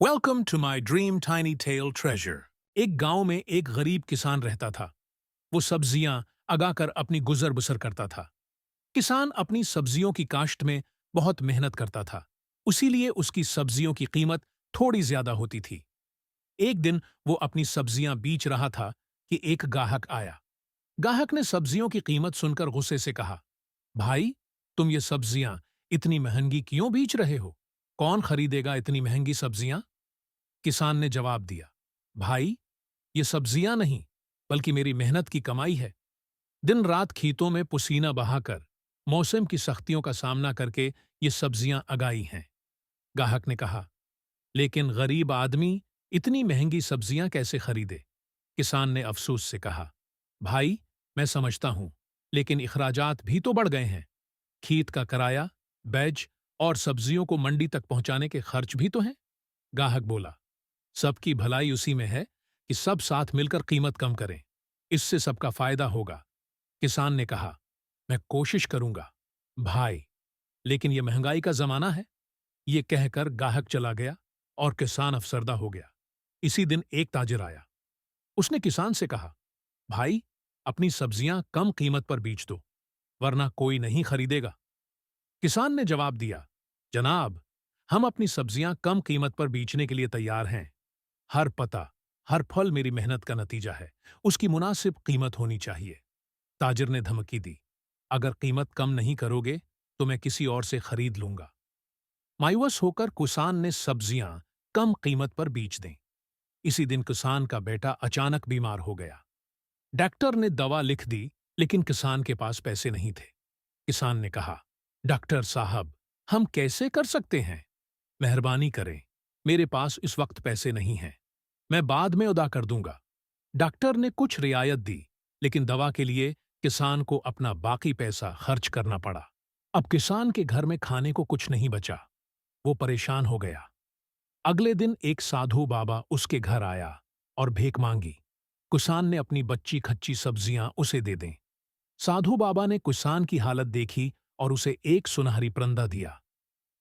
Welcome to my dream tiny tale treasure. एक गांव में एक गरीब किसान रहता था। वो सब्जियां उगाकर अपनी गुजर बसर करता था। किसान अपनी सब्जियों की काश्त में बहुत मेहनत करता था, इसीलिए उसकी सब्जियों की कीमत थोड़ी ज्यादा होती थी। एक दिन वो अपनी सब्जियां बीच रहा था कि एक गाहक आया। गाहक ने सब्जियों की कीमत सुनकर गुस्से से कहा, भाई, तुम ये सब्जियां इतनी महंगी क्यों बीच रहे हो? कौन खरीदेगा इतनी महंगी सब्जियां? किसान ने जवाब दिया, भाई, ये सब्जियां नहीं, बल्कि मेरी मेहनत की कमाई है। दिन रात खेतों में पसीना बहाकर, मौसम की सख्तियों का सामना करके ये सब्जियां उगाई हैं। गाहक ने कहा, लेकिन गरीब आदमी इतनी महंगी सब्जियां कैसे खरीदे? किसान ने अफसोस से कहा, भाई, मैं समझता हूं, लेकिन इखराजात भी तो बढ़ गए हैं। खेत का किराया, बैज और सब्जियों को मंडी तक पहुंचाने के खर्च भी तो हैं। गाहक बोला, सबकी भलाई उसी में है कि सब साथ मिलकर कीमत कम करें। इससे सबका फायदा होगा। किसान ने कहा, मैं कोशिश करूंगा भाई, लेकिन यह महंगाई का जमाना है। ये कहकर गाहक चला गया और किसान अफसरदा हो गया। इसी दिन एक ताजिर आया। उसने किसान से कहा, भाई, अपनी सब्जियां कम कीमत पर बेच दो, वरना कोई नहीं खरीदेगा। किसान ने जवाब दिया, जनाब, हम अपनी सब्जियां कम कीमत पर बेचने के लिए तैयार हैं। हर पता, हर फल मेरी मेहनत का नतीजा है। उसकी मुनासिब कीमत होनी चाहिए। ताजिर ने धमकी दी, अगर कीमत कम नहीं करोगे तो मैं किसी और से खरीद लूंगा। मायूस होकर किसान ने सब्जियां कम कीमत पर बेच दें। इसी दिन किसान का बेटा अचानक बीमार हो गया। डॉक्टर ने दवा लिख दी, लेकिन किसान के पास पैसे नहीं थे। किसान ने कहा, डॉक्टर साहब, हम कैसे कर सकते हैं? मेहरबानी करें, मेरे पास इस वक्त पैसे नहीं हैं, मैं बाद में अदा कर दूंगा। डॉक्टर ने कुछ रियायत दी, लेकिन दवा के लिए किसान को अपना बाकी पैसा खर्च करना पड़ा। अब किसान के घर में खाने को कुछ नहीं बचा। वो परेशान हो गया। अगले दिन एक साधु बाबा उसके घर आया और भीख मांगी। किसान ने अपनी बच्ची खच्ची सब्जियां उसे दे दें। साधु बाबा ने किसान की हालत देखी और उसे एक सुनहरी परंदा दिया।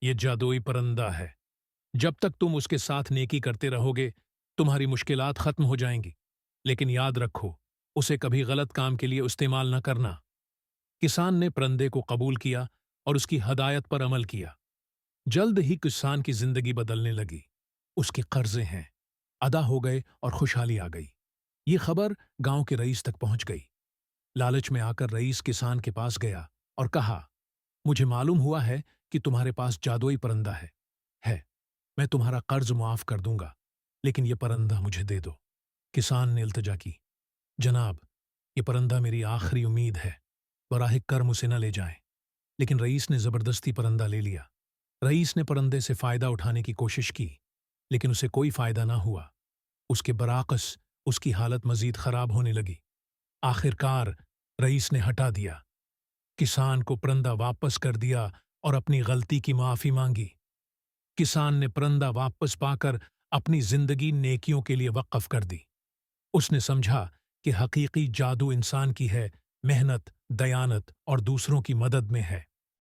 ये जादुई परंदा है। जब तक तुम उसके साथ नेकी करते रहोगे, तुम्हारी मुश्किलात खत्म हो जाएंगी। लेकिन याद रखो, उसे कभी गलत काम के लिए इस्तेमाल न करना। किसान ने परंदे को कबूल किया और उसकी हदायत पर अमल किया। जल्द ही किसान की जिंदगी बदलने लगी। उसके कर्जे हैं अदा हो गए और खुशहाली आ गई। ये खबर गांव के रईस तक पहुंच गई। लालच में आकर रईस किसान के पास गया और कहा, मुझे मालूम हुआ है कि तुम्हारे पास जादुई परंदा है। मैं तुम्हारा कर्ज मुआफ कर दूंगा, लेकिन यह परंदा मुझे दे दो। किसान ने इल्तिजा की, जनाब, ये परंदा मेरी आखिरी उम्मीद है, बराह कर्म उसे न ले जाएं। लेकिन रईस ने जबरदस्ती परंदा ले लिया। रईस ने परंदे से फायदा उठाने की कोशिश की, लेकिन उसे कोई फायदा ना हुआ। उसके बराकस उसकी हालत मजीद खराब होने लगी। आखिरकार रईस ने हटा दिया। किसान को परंदा वापस कर दिया और अपनी गलती की माफी मांगी। किसान ने परंदा वापस पाकर अपनी जिंदगी नेकियों के लिए वक्फ कर दी। उसने समझा कि हकीकी जादू इंसान की है, मेहनत, दयानत और दूसरों की मदद में है।